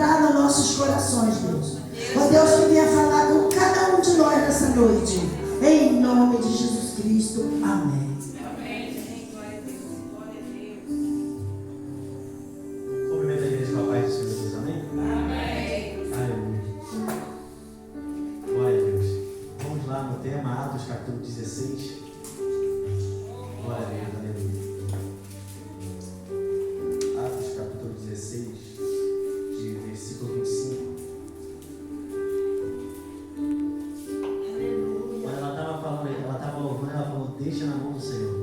entrar nos nossos corações, Deus. Ó Deus, que venha falar com cada um de nós nessa noite. Em nome de Jesus Cristo. Amém. Cumprimento a igreja com a paz do Senhor Jesus. Amém? Amém. Aleluia. Glória a Deus. Vamos lá no tema Atos capítulo 16. Glória a Deus. Aleluia. Atos capítulo 16, de versículo 25. Quando ela estava falando, ela estava louvando, ela falou, deixa na mão do Senhor.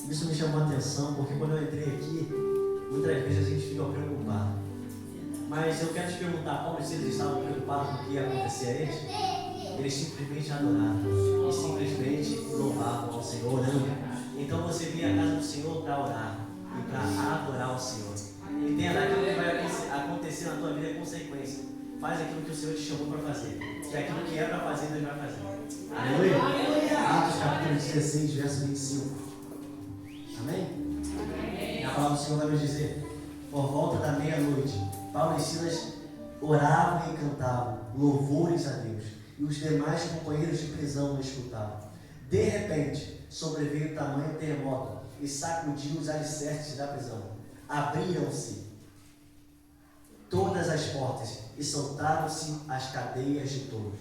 Isso me chamou a atenção, porque quando eu entrei aqui, muitas vezes a gente fica preocupado. Mas eu quero te perguntar, Paulo e Silas estavam preocupados com o que ia acontecer a eles? Eles simplesmente adoravam e simplesmente louvavam ao Senhor, orando. Então você vem à casa do Senhor para orar e para adorar o Senhor. Entenda, aquilo que vai acontecer na tua vida é consequência. Faz aquilo que o Senhor te chamou para fazer. E aquilo que é para fazer, Deus vai fazer. Aleluia. Atos capítulo 16, verso 25. Amém? E a palavra do Senhor vai nos dizer, por volta da meia-noite, Paulo e Silas oravam e cantavam louvores a Deus, e os demais companheiros de prisão o escutavam. De repente, sobreveio tamanho terremoto e sacudiu os alicerces da prisão. Abriram-se todas as portas e soltaram-se as cadeias de todos.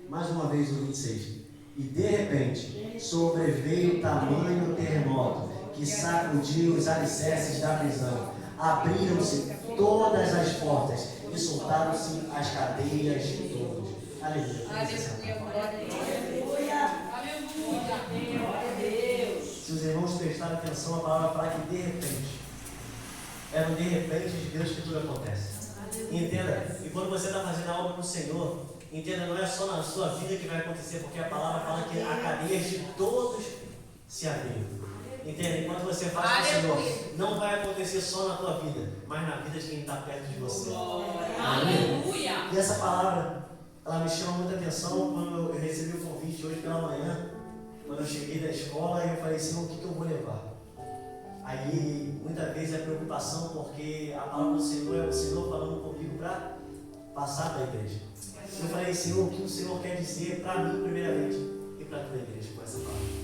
Mais uma vez o 26. E de repente, sobreveio tamanho terremoto que sacudiu os alicerces da prisão. Abriram-se todas as portas e soltaram-se as cadeias de todos. Aleluia. Se os irmãos prestarem atenção, a palavra fala que de repente, é no de repente de Deus que tudo acontece. Entenda, e quando você está fazendo a obra do Senhor, entenda, não é só na sua vida que vai acontecer, porque a palavra fala que a cadeias de todos se abriram. Entende? Enquanto você faz para o Senhor, não vai acontecer só na tua vida, mas na vida de quem está perto de você. Aleluia! E essa palavra, ela me chama muita atenção quando eu recebi o convite hoje pela manhã, quando eu cheguei da escola, e eu falei, Senhor, o que eu vou levar? Aí, muitas vezes é preocupação, porque a palavra do Senhor é o Senhor falando comigo para passar para a igreja. Eu falei, Senhor, o que o Senhor quer dizer para mim, primeiramente, e para a tua igreja com essa palavra?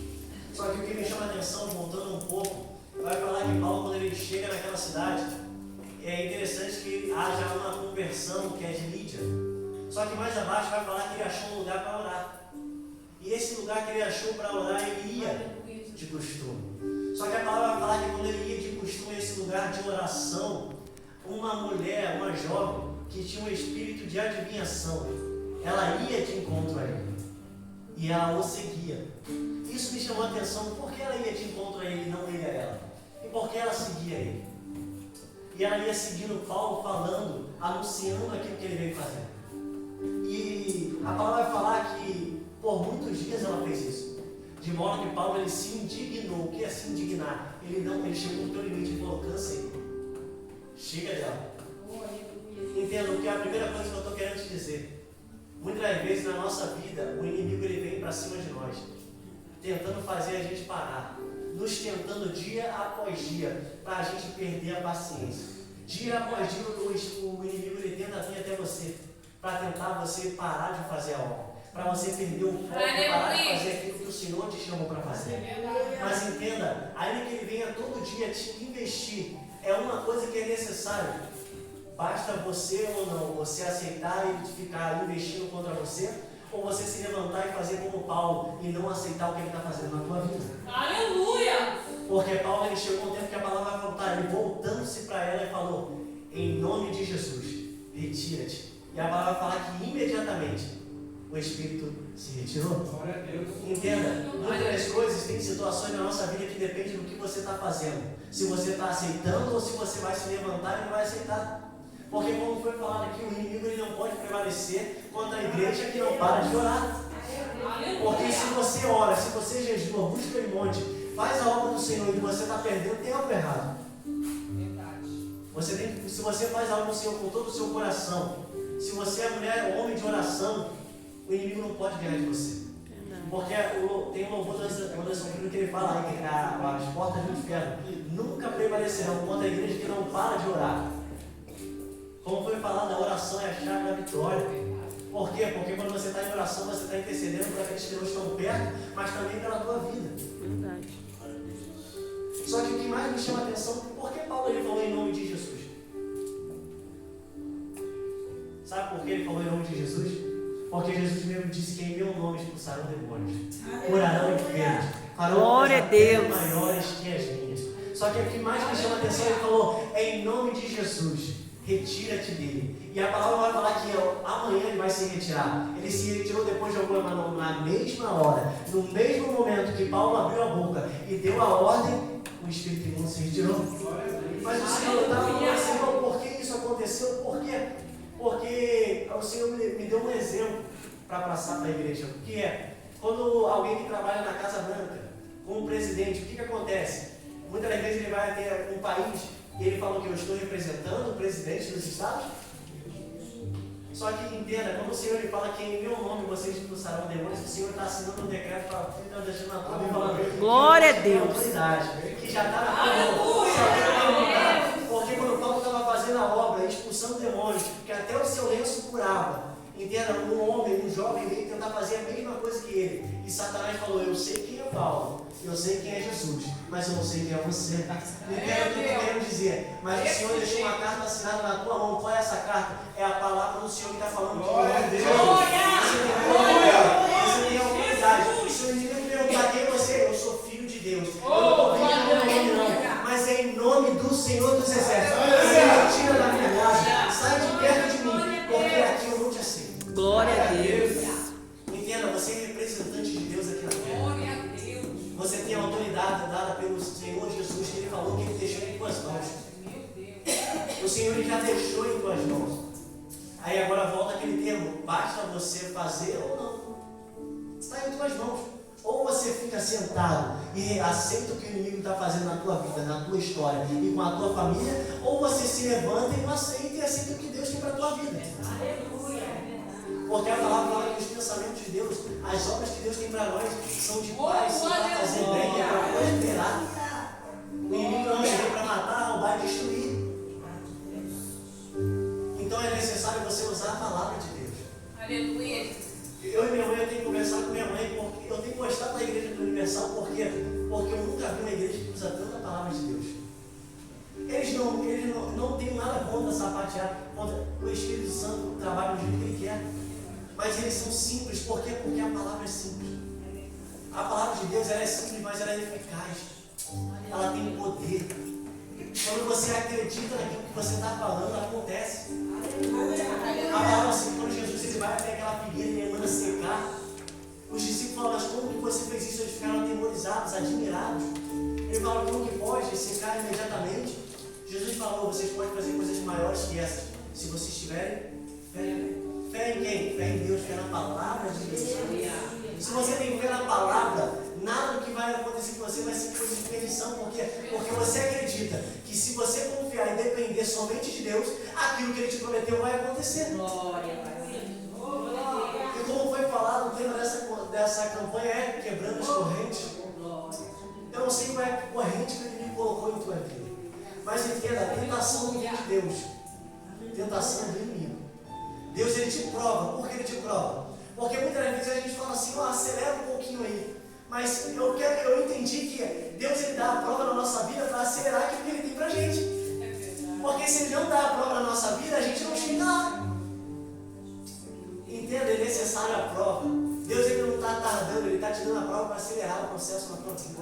Só que o que me chama a atenção, voltando um pouco, vai falar que Paulo, quando ele chega naquela cidade, é interessante que haja uma conversão que é de Lídia. Só que mais abaixo vai falar que ele achou um lugar para orar. E esse lugar que ele achou para orar, ele ia de costume. Só que a palavra vai falar que quando ele ia de costume a esse lugar de oração, uma mulher, uma jovem, que tinha um espírito de adivinhação, ela ia de encontro a ele. E ela o seguia. Isso me chamou a atenção, por que ela ia de encontro a ele e não ele a ela? E por que ela seguia ele? E ela ia seguindo Paulo falando, anunciando aquilo que ele veio fazer. E a palavra vai falar que por muitos dias ela fez isso. De modo que Paulo ele se indignou. O que é se indignar? Ele chegou no teu limite e falou, cansei. Chega dela. Entendo que é a primeira coisa que eu estou querendo te dizer. Muitas vezes na nossa vida, o inimigo ele vem para cima de nós, tentando fazer a gente parar, nos tentando dia após dia, para a gente perder a paciência. Dia após dia, o inimigo ele tenta vir até você, para tentar você parar de fazer a obra, para você perder o foco, parar de fazer aquilo que o Senhor te chamou para fazer. Mas entenda, ainda que ele venha todo dia te investir, é uma coisa que é necessária. Basta você ou não, você aceitar e ficar investindo contra você, ou você se levantar e fazer como Paulo e não aceitar o que ele está fazendo na tua vida. Aleluia! Porque Paulo ele chegou um tempo que a palavra vai faltar, ele voltando-se para ela e falou, em nome de Jesus, retira-te. E a palavra vai falar que imediatamente o Espírito se retirou. Glória a Deus. Entenda, muitas coisas, tem situações na nossa vida que dependem do que você está fazendo. Se você está aceitando ou se você vai se levantar e não vai aceitar. Porque como foi falado aqui, o inimigo ele não pode prevalecer contra a igreja que não para de orar. Porque se você ora, se você jejua, busca em monte, faz a obra do Senhor e você está perdendo, tem algo errado. Se você faz algo do Senhor com todo o seu coração, se você é mulher ou homem de oração, o inimigo não pode ganhar de você. Porque tem um louvor da Anderson que ele fala que as portas do inferno nunca prevalecerão contra a igreja que não para de orar. Como foi falado, a oração é a chave da vitória. Por quê? Porque quando você está em oração, você está intercedendo por aqueles que não estão perto, mas também pela tua vida. Verdade. Só que o que mais me chama a atenção é por que Paulo ele falou em nome de Jesus? Sabe por que ele falou em nome de Jesus? Porque Jesus mesmo disse que em meu nome expulsarão demônios, curarão enfermos, farão Glória a Deus. maiores que as minhas. Só que o que mais me chama a atenção, ele falou, é em nome de Jesus, retira-te dele. E a palavra vai falar que amanhã ele vai se retirar. Ele se retirou depois de alguma maneira, na mesma hora, no mesmo momento que Paulo abriu a boca e deu a ordem, o Espírito imundo se retirou. Mas o Senhor estava falando, Senhor, por que isso aconteceu? Por quê? Porque o Senhor me deu um exemplo para passar para a igreja. Que é, quando alguém que trabalha na Casa Branca, com o presidente, o que acontece? Muitas das vezes ele vai até um país e ele falou que eu estou representando o presidente dos Estados. Só que entenda, quando o Senhor ele fala que em meu nome vocês expulsarão demônios, o Senhor está assinando um decreto para está deixando na tua falando. Glória a Deus. Autoridade, que já está na tua mão. Porque quando Paulo estava fazendo a obra, expulsando demônios, que até o seu lenço curava. Entenda, um homem, um jovem veio tentar fazer a mesma coisa que ele. E Satanás falou, eu sei quem é Paulo, eu sei quem é Jesus, mas eu não sei quem é você. Entenda o que eu estou querendo dizer. Mas o Senhor deixou uma carta assinada na tua mão. Qual é essa carta? É a palavra do Senhor que está falando. Glória a Deus. Você tem autoridade. Se o inimigo perguntar quem você é, eu sou filho de Deus. Eu não estou pedindo meu nome não. Mas é em nome do Senhor dos Exércitos. Se retira da minha casa. Sai de perto de mim. Porque aqui eu não te aceito. Glória a Deus. Entenda, você é representante de Deus aqui na terra. Você tem a autoridade dada pelo Senhor Jesus, que Ele falou que Ele deixou em tuas mãos. O Senhor Ele já deixou em tuas mãos. Aí agora volta aquele termo, basta você fazer ou não. Está em tuas mãos. Ou você fica sentado e aceita o que o inimigo está fazendo na tua vida, na tua história e com a tua família, ou você se levanta e não aceita e aceita o que Deus tem para a tua vida. Porque a palavra fala que os pensamentos de Deus, as obras que Deus tem para nós, são de paz, são para fazer bem, é para prosperar. O inimigo não veio para matar, roubar e destruir. Então é necessário você usar a palavra de Deus. Aleluia. Eu e minha mãe, eu tenho que conversar com minha mãe, porque eu tenho que mostrar para a igreja do Universal, porque eu nunca vi uma igreja que usa tanta palavra de Deus. Eles não têm nada contra sapatear, contra o Espírito Santo trabalha do jeito que ele quer. Mas eles são simples, por quê? Porque a palavra é simples. A palavra de Deus ela é simples, mas ela é eficaz. Ela tem poder. Quando você acredita naquilo que você está falando, acontece. A palavra assim, quando Jesus ele vai até aquela figueira e ele manda secar, os discípulos falam, mas como que você fez isso? Eles ficaram atemorizados, admirados. Ele fala, como que pode secar imediatamente? Jesus falou, vocês podem fazer coisas maiores que essas, se vocês tiverem fé. Fé em quem? Fé em Deus, fé na palavra de Deus. Se você tem fé na palavra, nada que vai acontecer com você vai ser coisa de perdição. Por quê? Porque você acredita que se você confiar e depender somente de Deus, aquilo que Ele te prometeu vai acontecer. E como foi falado, o tema dessa campanha é quebrando as correntes. Eu não sei qual é a corrente que Ele me colocou em tua vida. Mas entenda, a tentação não vem de Deus. Tentação do inimigo. Deus ele te prova. Por que ele te prova? Porque muitas vezes a gente fala assim, acelera um pouquinho aí. Mas eu entendi que Deus ele dá a prova na nossa vida para acelerar aquilo que ele tem pra gente. Porque se ele não dá a prova na nossa vida, a gente não chega lá. Entenda, é necessário a prova. Deus ele não está tardando, ele está te dando a prova para acelerar o processo na tua vida.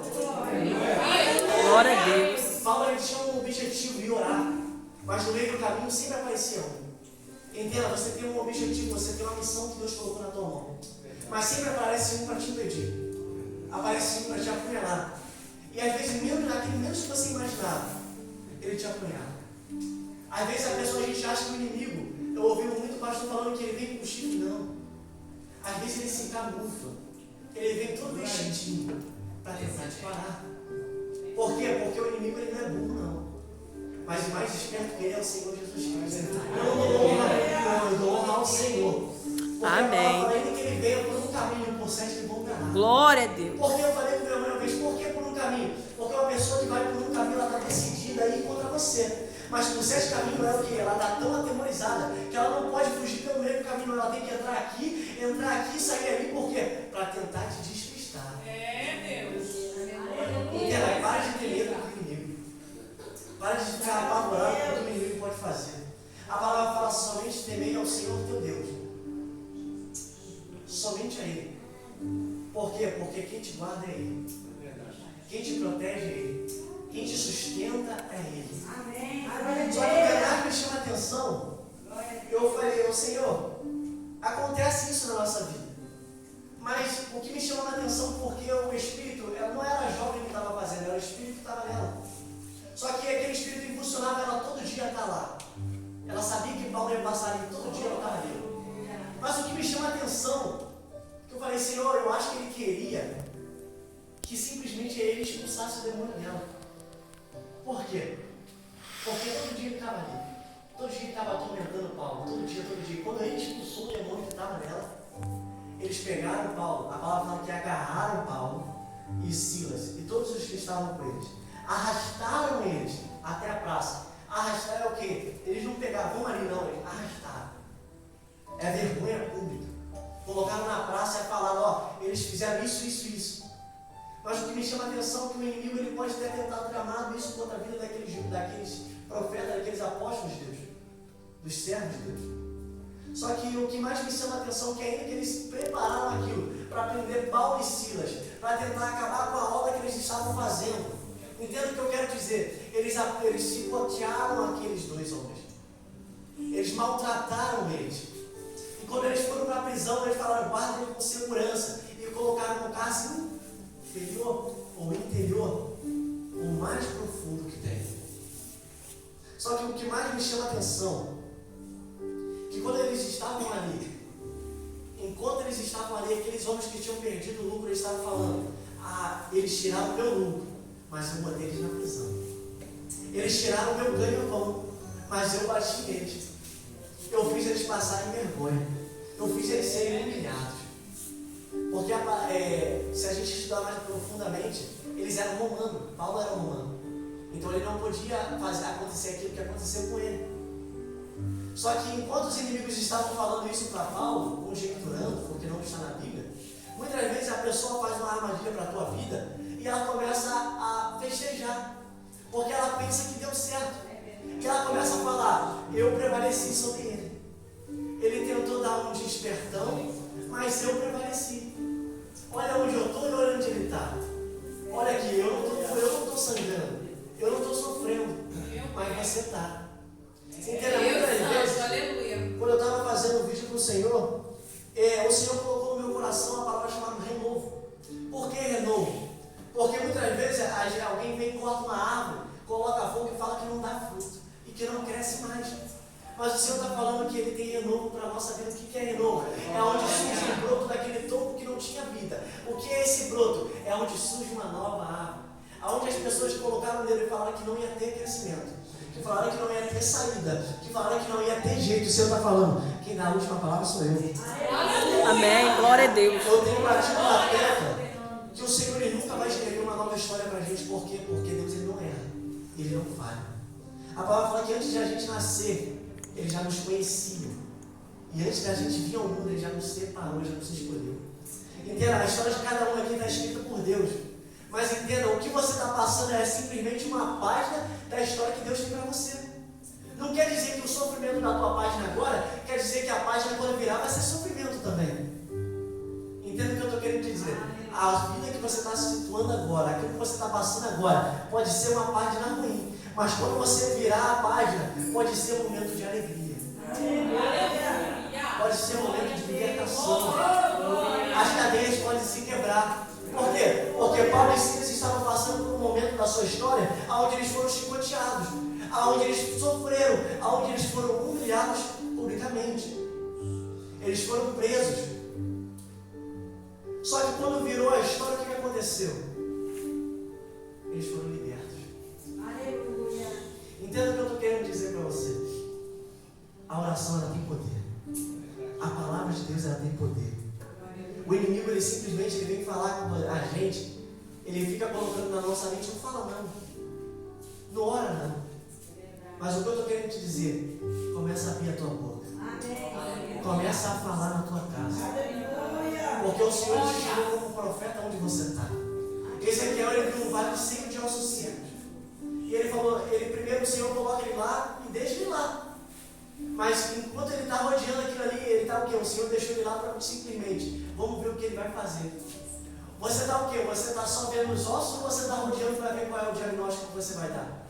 Glória a Deus. Paulo ele tinha um objetivo de orar, mas no meio do caminho sempre aparecia um. Entenda, você tem um objetivo, você tem uma missão que Deus colocou na tua mão. Mas sempre aparece um para te impedir. Aparece um para te apunhalar. E às vezes, menos que você imaginava, ele te apunhala. Às vezes a gente acha que o inimigo, eu ouvi muito pastor falando que ele vem com o chifre, não. Às vezes ele se encamufla. Ele vem todo vestidinho para tentar te parar. Por quê? Porque o inimigo ele não é burro, não. Mas o mais esperto que ele é o Senhor Jesus Cristo. Eu dou honra ao Senhor. Porque amém. Eu falei que ele veio por um caminho, por 7 ele voltará. Glória a Deus. Porque eu falei com minha mãe uma vez, por que por um caminho? Porque uma pessoa que vai por um caminho, ela está decidida a ir contra você. Mas por 7 caminhos é o que? Ela está tão atemorizada ela tem que entrar aqui e sair ali, por quê? Para tentar te despistar. Entenda, para de ter medo do inimigo. Para de ficar apavorado com o que o inimigo pode fazer. A palavra fala somente temei ao Senhor teu Deus. Somente a Ele. Por quê? Porque quem te guarda é Ele. Quem te protege é Ele. Quem te sustenta é Ele. Só que o que me chama a atenção, eu falei, Senhor, acontece isso na nossa vida. Mas o que me chamou a atenção, porque o Espírito, ela não era a jovem que estava fazendo, era o Espírito que estava nela. Só que aquele Espírito impulsionava ela todo dia a estar lá. Ela sabia que Paulo ia passar ali, todo dia ela estava ali. Mas o que me chama a atenção, que eu falei, Senhor, eu acho que Ele queria que simplesmente Ele expulsasse o demônio dela. Por quê? Porque todo dia ele estava ali. Todo dia ele estava atormentando Paulo. Todo dia. Quando ele expulsou o demônio que estava nela, eles pegaram Paulo. A palavra fala que agarraram Paulo e Silas e todos os que estavam com eles. Arrastaram eles até a praça. Arrastar é o quê? Eles não pegaram, vamos ali não, eles arrastaram. É vergonha pública. Colocaram na praça e falaram, ó, eles fizeram isso. Mas o que me chama a atenção é que o inimigo ele pode ter tentado tramado isso contra a vida daqueles profetas, daqueles apóstolos de Deus, dos servos de Deus. Só que o que mais me chama a atenção é que ainda que eles prepararam aquilo para prender Paulo e Silas, para tentar acabar com a obra que eles estavam fazendo. Entenda o que eu quero dizer? Eles chicotearam aqueles dois homens. Eles maltrataram eles. E quando eles foram para a prisão, eles falaram, guarda ele com segurança. E colocaram no carro inferior ou interior, o mais profundo que tem. Só que o que mais me chama a atenção, que quando eles estavam ali, enquanto eles estavam ali, aqueles homens que tinham perdido o lucro, eles estavam falando, eles tiraram o meu lucro, mas eu botei eles na prisão. Eles tiraram o meu ganho-pão, mas eu bati neles. Eu fiz eles passarem vergonha. Eu fiz eles serem humilhados. Porque se a gente estudar mais profundamente, eles eram romanos. Paulo era romano. Então ele não podia fazer acontecer aquilo que aconteceu com ele. Só que enquanto os inimigos estavam falando isso para Paulo, conjecturando, porque não está na Bíblia, muitas vezes a pessoa faz uma armadilha para a tua vida e ela começa a festejar. Porque ela pensa que deu certo. E ela começa a falar, eu prevaleci sobre ele. Ele tentou dar um despertão, mas eu prevaleci. Olha onde eu estou e olha onde ele está. Olha aqui, eu não estou sangrando, eu não estou sofrendo, mas você está. Entenda, muitas vezes, quando eu estava fazendo um vídeo com o Senhor colocou no meu coração a palavra chamada renovo. Por que renovo? Porque muitas vezes alguém vem e corta uma árvore, coloca fogo e fala que não dá fruto e que não cresce mais. Mas o Senhor está falando que Ele tem renovo para a nossa vida. O que é renovo? É onde surge um broto daquele topo que não tinha vida. O que é esse broto? É onde surge uma nova árvore. Onde as pessoas colocaram nele e falaram que não ia ter crescimento, que falaram que não ia ter saída, que falaram que não ia ter jeito. O Senhor está falando, quem dá a última palavra sou eu. Amém, glória a Deus. Eu tenho batido na tecla que o Senhor ele nunca vai escrever uma nova história para a gente. Por quê? Porque Deus ele não erra, Ele não falha. A palavra fala que antes de a gente nascer, Ele já nos conhecia. E antes da gente vir ao mundo, Ele já nos separou, já nos escolheu. Entenda, a história de cada um aqui está escrita por Deus. Mas entenda, o que você está passando é simplesmente uma página da história que Deus tem para você. Não quer dizer que o sofrimento da tua página agora, quer dizer que a página quando virar vai ser sofrimento também. Entenda o que eu estou querendo dizer. A vida que você está se situando agora, aquilo que você está passando agora, pode ser uma página ruim. Mas quando você virar a página, pode ser um momento de alegria. Pode ser um momento de libertação. As cadeias podem se quebrar. Por quê? Porque Paulo e Silas estavam passando por um momento da sua história onde eles foram chicoteados, onde eles sofreram, onde eles foram humilhados publicamente. Eles foram presos. Só que quando virou a história, o que aconteceu? Eles foram libertos. Aleluia. Entenda o que eu estou querendo dizer para você. A oração ela tem poder. A palavra de Deus ela tem poder. O inimigo ele simplesmente vem falar com a gente. Ele fica colocando na nossa mente, não fala não. Não ora não. Mas o que eu estou querendo te dizer, começa a abrir a tua boca. Começa a falar o Senhor te chamou como profeta onde você está. Ezequiel, ele viu um vale cheio de ossos secos. E ele falou, primeiro o Senhor coloca ele lá e deixa ele lá. Mas enquanto ele está rodeando aquilo ali, ele está o quê? O Senhor deixou ele lá para simplesmente, vamos ver o que ele vai fazer. Você está o quê? Você está só vendo os ossos ou você está rodeando para ver qual é o diagnóstico que você vai dar?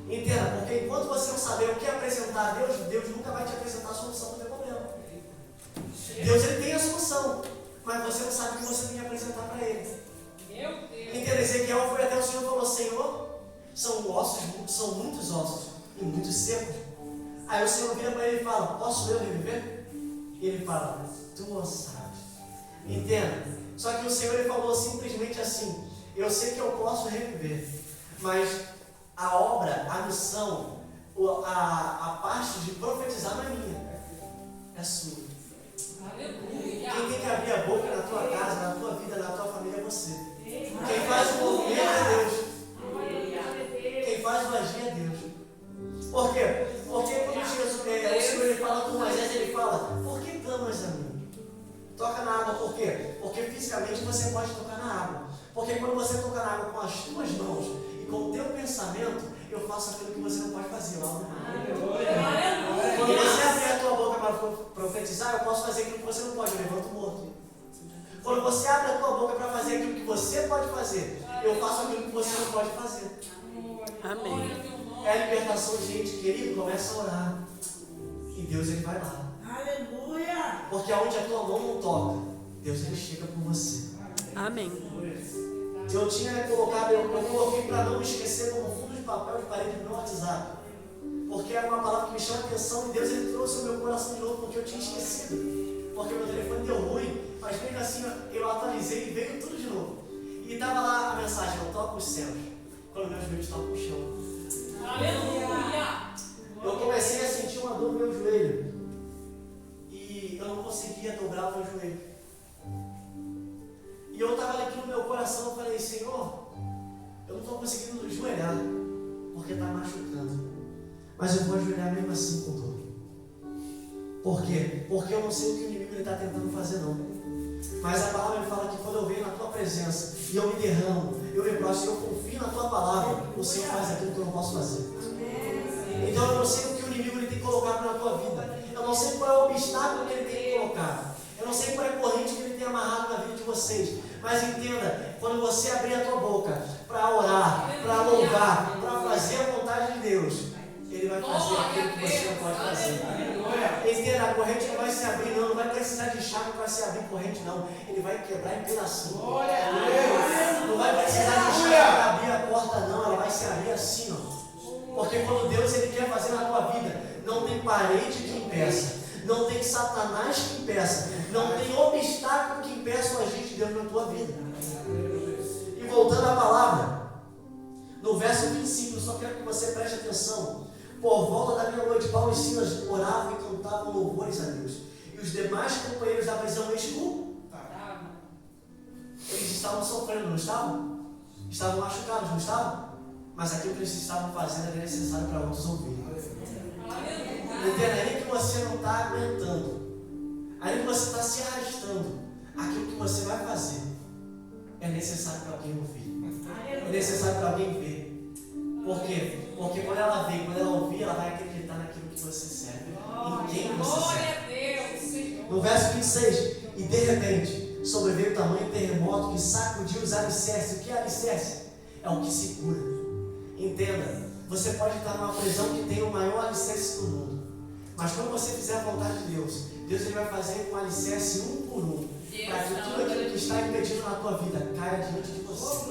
Entenda, porque enquanto você não saber o que apresentar a Deus, Deus nunca vai te apresentar a solução do teu problema. Deus, ele tem a solução, mas você não sabe o que você tem que apresentar para ele. Entenda, Ezequiel foi até o Senhor e falou, Senhor, são muitos ossos e muitos secos. Aí o Senhor vira para ele e fala, posso eu reviver? E ele fala, tu sabes. Entenda? Só que o Senhor, ele falou simplesmente assim, eu sei que eu posso reviver, mas a obra, a missão, a parte de profetizar não é minha, é sua. Aleluia. Quem tem que abrir a boca na tua casa, na tua vida, na tua família é você. Quem faz o movimento é Deus. Quem faz o agir é Deus. Por quê? Porque quando o Senhor ele fala com Moisés, ele fala, por que clamas a mim? Toca na água, por quê? Porque fisicamente você pode tocar na água. Porque quando você toca na água com as tuas mãos e com o teu pensamento, eu faço aquilo que você não pode fazer lá no mar. Quando você abrir a tua boca para profetizar, eu posso fazer aquilo que você não pode, eu levanto o morto. Quando você abre a tua boca para fazer aquilo que você pode fazer, eu faço aquilo que você não pode fazer. Amém. É a libertação de gente, querido, começa a orar. E Deus, ele vai lá. Aleluia! Porque aonde a tua mão não toca, Deus, ele chega por você. Amém. Eu tinha colocado, eu coloquei para não me esquecer como fundo de papel de parede do meu WhatsApp. Porque era uma palavra que me chama a atenção e Deus, ele trouxe o meu coração de novo, porque eu tinha esquecido. Porque meu telefone deu ruim, mas mesmo assim eu atualizei e veio tudo de novo. E estava lá a mensagem, eu toco os céus, quando meus joelhos tocam o chão. Aleluia! Eu comecei a sentir uma dor no meu joelho e eu não conseguia dobrar o meu joelho. E eu estava aqui no meu coração, eu falei, Senhor, eu não estou conseguindo ajoelhar, porque está machucando. Mas eu vou ajoelhar mesmo assim com dor. Por quê? Porque eu não sei o que o inimigo está tentando fazer não. Mas a palavra me fala que quando eu venho na tua presença e eu me derramo, eu me prostro, eu confio na tua palavra, o Senhor faz aquilo que eu não posso fazer. Então eu não sei o que o inimigo ele tem colocado na tua vida. Eu não sei qual é o obstáculo que ele tem colocado. Eu não sei qual é a corrente que ele tem amarrado na vida de vocês. Mas entenda, quando você abrir a tua boca para orar, para louvar, para fazer a vontade de Deus, ele vai fazer aquilo que você não pode fazer. Entenda, a corrente não vai se abrir, não vai precisar de chave para se abrir corrente, não. Ele vai quebrar em pedacinho. Não vai precisar de chave para abrir a porta, não. Ela vai se abrir assim, ó. Porque quando Deus ele quer fazer na tua vida, não tem parede que impeça, não tem Satanás que impeça, não tem obstáculo que impeça o agir de Deus na tua vida. E voltando à palavra, no verso 25, eu só quero que você preste atenção. Por volta da meia-noite, Paulo e Silas oravam e cantavam louvores a Deus. E os demais companheiros da prisão escutavam. Eles estavam sofrendo, não estavam? Estavam machucados, não estavam? Mas aquilo que eles estavam fazendo era necessário para outros ouvirem. Entenda, aí que você não está aguentando, aí que você está se arrastando, aquilo que você vai fazer é necessário para alguém ouvir, é necessário para alguém ver. Por quê? Porque quando ela vê, quando ela ouvir, ela vai acreditar naquilo que você serve, em quem você serve. No verso 26, e de repente sobreveio tamanho terremoto que sacudiu os alicerces. O que é alicerce? É o que segura. Entenda, você pode estar numa prisão que tem o maior alicerce do mundo, mas quando você fizer a vontade de Deus, Deus ele vai fazer um alicerce um por um, para que tudo aquilo que está impedindo na tua vida caia diante de você.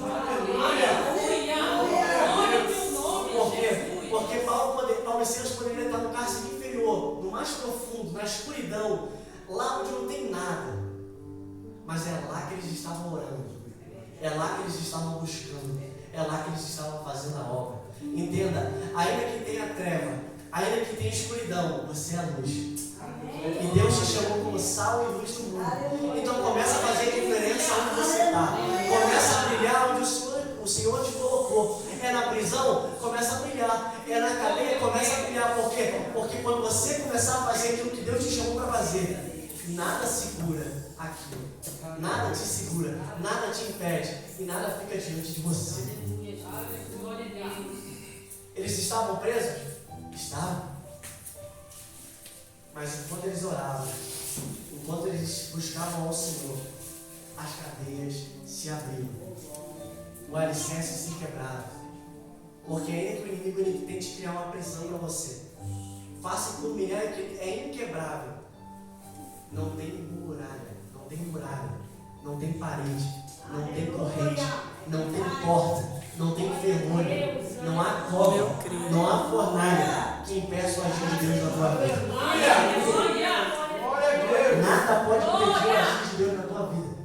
Por quê? Porque Paulo e Silas poderiam estar no cárcere inferior, no mais profundo, na escuridão, lá onde não tem nada, mas é lá que eles estavam orando, é lá que eles estavam buscando, é lá que eles estavam fazendo a obra. Entenda, ainda que tenha treva, ainda que tenha escuridão, você é a luz. E Deus te chamou como sal e luz do mundo. Então começa a fazer diferença onde você está. Começa a brilhar onde o Senhor te colocou. É na prisão, começa a brilhar. É na cadeia, começa a brilhar. Por quê? Porque quando você começar a fazer aquilo que Deus te chamou para fazer, nada segura aquilo. Nada te segura, nada te impede e nada fica diante de você. Eles estavam presos? Estavam. Mas enquanto eles oravam, enquanto eles buscavam ao Senhor, as cadeias se abriram. O alicerce se quebrava. Porque ainda que o inimigo ele tente criar uma prisão para você, faça com que é inquebrável. Não tem muralha, não tem parede, não tem corrente, não tem porta, não tem ferrolho, não há cobra, não há fornalha que impeça o agir de Deus na tua vida. Nada pode impedir o agir de Deus na tua vida.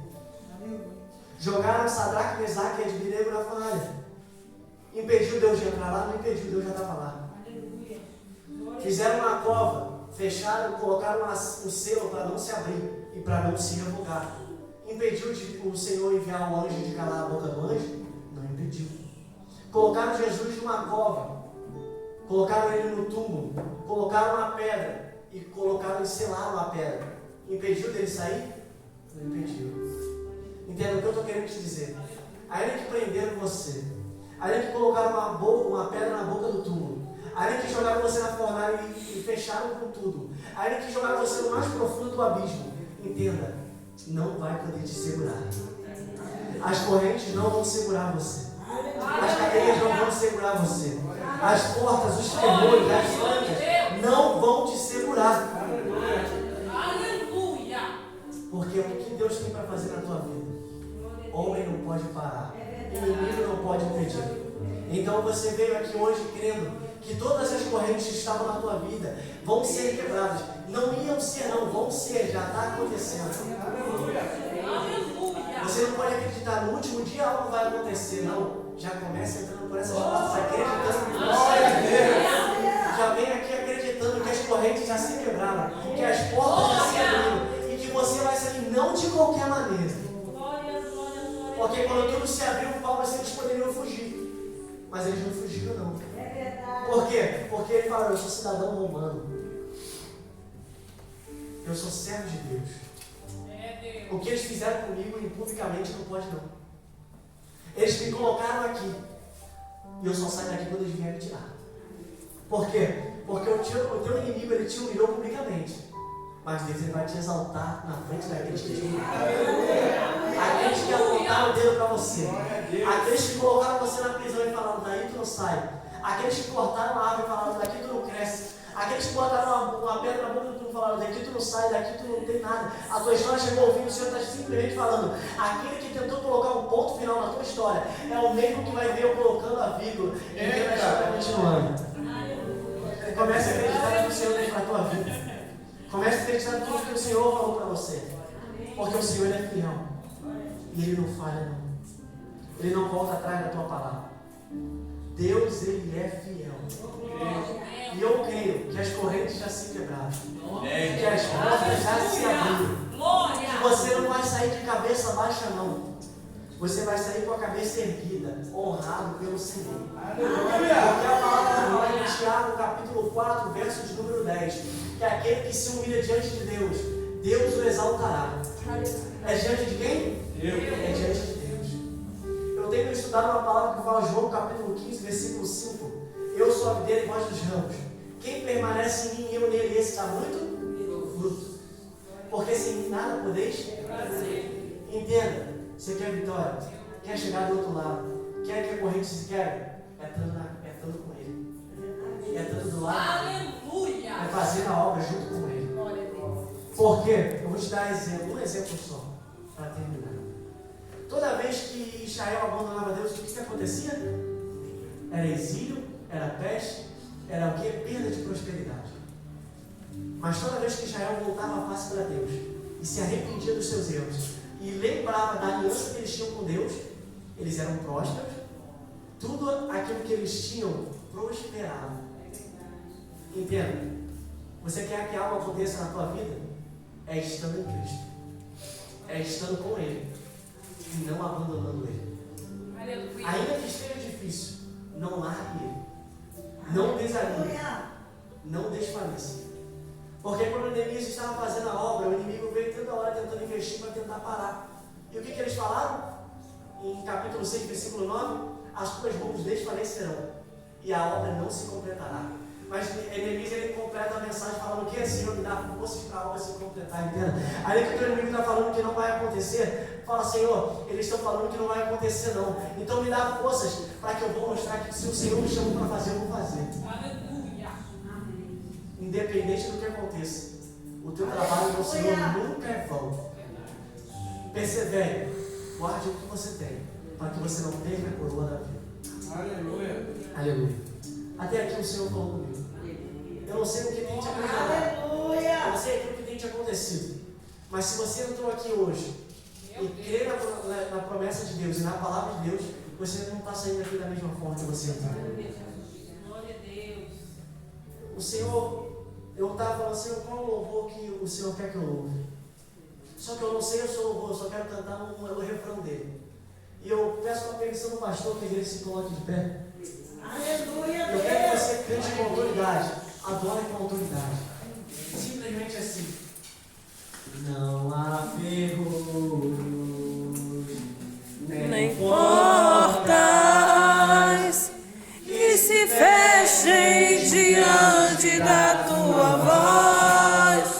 Jogaram Sadraque, Mesaque e Abednego na fornalha. Impediu Deus de entrar lá? Não impediu, Deus já estava lá. Fizeram uma cova, fecharam, colocaram um selo para não se abrir e para não se revogar. Impediu o Senhor enviar o anjo de calar a boca do anjo? Não impediu. Colocaram Jesus numa cova, colocaram ele no túmulo, colocaram uma pedra e colocaram e selaram a pedra. Impediu dele sair? Não impediu. Entenda o que eu estou querendo te dizer. Ainda que prenderam você, ainda que colocaram uma pedra na boca do túmulo, ainda que jogaram você na fornalha e fecharam com tudo, ainda que jogaram você no mais profundo do abismo, entenda, não vai poder te segurar. As correntes não vão segurar você. As cadeias não vão segurar você. As portas, os ferrolhos, as trancas não vão te segurar. Porque o que Deus tem para fazer na tua vida, homem não pode parar, inimigo não pode impedir. Então você veio aqui hoje crendo que todas as correntes que estavam na tua vida vão ser quebradas. Não iam ser, não, vão ser, já está acontecendo. Você não pode acreditar, no último dia algo vai acontecer, não. Já começa entrando por essas portas, acreditando que você já vem aqui acreditando que as correntes já se quebraram, que as portas já se abriram e que você vai sair não de qualquer maneira. Porque quando tudo se abriu, Paulo e eles poderiam fugir. Mas eles não fugiram, não. Por quê? Porque ele fala, eu sou cidadão romano. Eu sou servo de Deus. O que eles fizeram comigo publicamente não pode, não. Eles me colocaram aqui. E eu só saio daqui quando eles vierem me tirar. Por quê? Porque o teu inimigo ele te humilhou publicamente. Mas Deus ele vai te exaltar na frente daqueles que te humilharam. Aqueles que apontaram o dedo para você. Aqueles que colocaram você na prisão e falaram, daí tu não sai. Aqueles que cortaram a árvore e falaram, daqui tu não cresce. Aqueles que botaram uma pedra na boca do tu e falaram, daqui tu não sai, daqui tu não tem nada. A tua história chegou ao fim, o Senhor está simplesmente falando, aquele que tentou colocar um ponto final na tua história é o mesmo que vai ver eu colocando a vírgula e vendo a história continuando. Comece a acreditar no que o Senhor tem para a tua vida. Comece a acreditar em tudo que o Senhor falou para você. Porque o Senhor é fiel. E Ele não falha, não. Ele não volta atrás da tua palavra. Deus, Ele é fiel. E eu creio que as correntes já se quebraram. Que as portas já se abriram. Que você não vai sair de cabeça baixa, não. Você vai sair com a cabeça erguida, honrado pelo Senhor. Porque a palavra fala em Tiago, capítulo 4, verso de número 10, que aquele que se humilha diante de Deus, Deus o exaltará. É diante de quem? Deus. É diante de Deus. Eu tenho estudado uma palavra que fala João, capítulo 15, versículo 5. Eu sou a videira e vós dos ramos. Quem permanece em mim e eu nele, esse dá muito fruto. Porque sem mim nada podeis fazer. Entenda. Você quer vitória? Quer chegar do outro lado? Quer que a corrente se quebre? É estando com Ele. É estando do lado dele. É fazendo a obra junto com Ele. Por quê? Eu vou te dar um exemplo só, para terminar. Toda vez que Israel abandonava Deus, o que acontecia? Era exílio, era peste, era o quê? Perda de prosperidade. Mas toda vez que Israel voltava a face para Deus e se arrependia dos seus erros, e lembrava da aliança que eles tinham com Deus, eles eram prósperos, tudo aquilo que eles tinham prosperava. Entenda, você quer que algo aconteça na tua vida? É estando em Cristo, é estando com Ele e não abandonando Ele. Ainda que esteja difícil, não largue Ele, não desanime, não desfaleça. Porque quando Neemias estava fazendo a obra, o inimigo veio investir para tentar parar. E o que eles falaram? Em capítulo 6, versículo 9, as tuas mãos desfalecerão e a obra não se completará. Mas Neemias, ele completa a mensagem falando que Senhor, me dá forças para a obra se completar inteira. Aí que o teu inimigo está falando que não vai acontecer, fala, Senhor, eles estão falando que não vai acontecer não. Então me dá forças para que eu vou mostrar que se o Senhor me chamou para fazer, eu vou fazer. Aleluia. Independente do que aconteça, o teu trabalho com o Senhor nunca é vão. Persevere, guarde o que você tem, para que você não perca a coroa da vida. Aleluia. Aleluia. Até aqui o Senhor falou comigo. Eu não sei o que tem te acontecido. Eu não sei aquilo que tem te acontecido. Mas se você entrou aqui hoje e crê na promessa de Deus e na palavra de Deus, você não está saindo aqui da mesma forma que você entrou. Glória a Deus. O Senhor, eu estava falando, Senhor, qual o louvor que o Senhor quer que eu louve? Só que eu não sei o seu louvor, eu só quero cantar o refrão dele. E eu peço a permissão do pastor que a igreja se coloque de pé. Aleluia, Eu quero que você cante com autoridade, adore com autoridade. Simplesmente assim. Não há ferrolhos, Nem portas que se fechem diante da tua voz.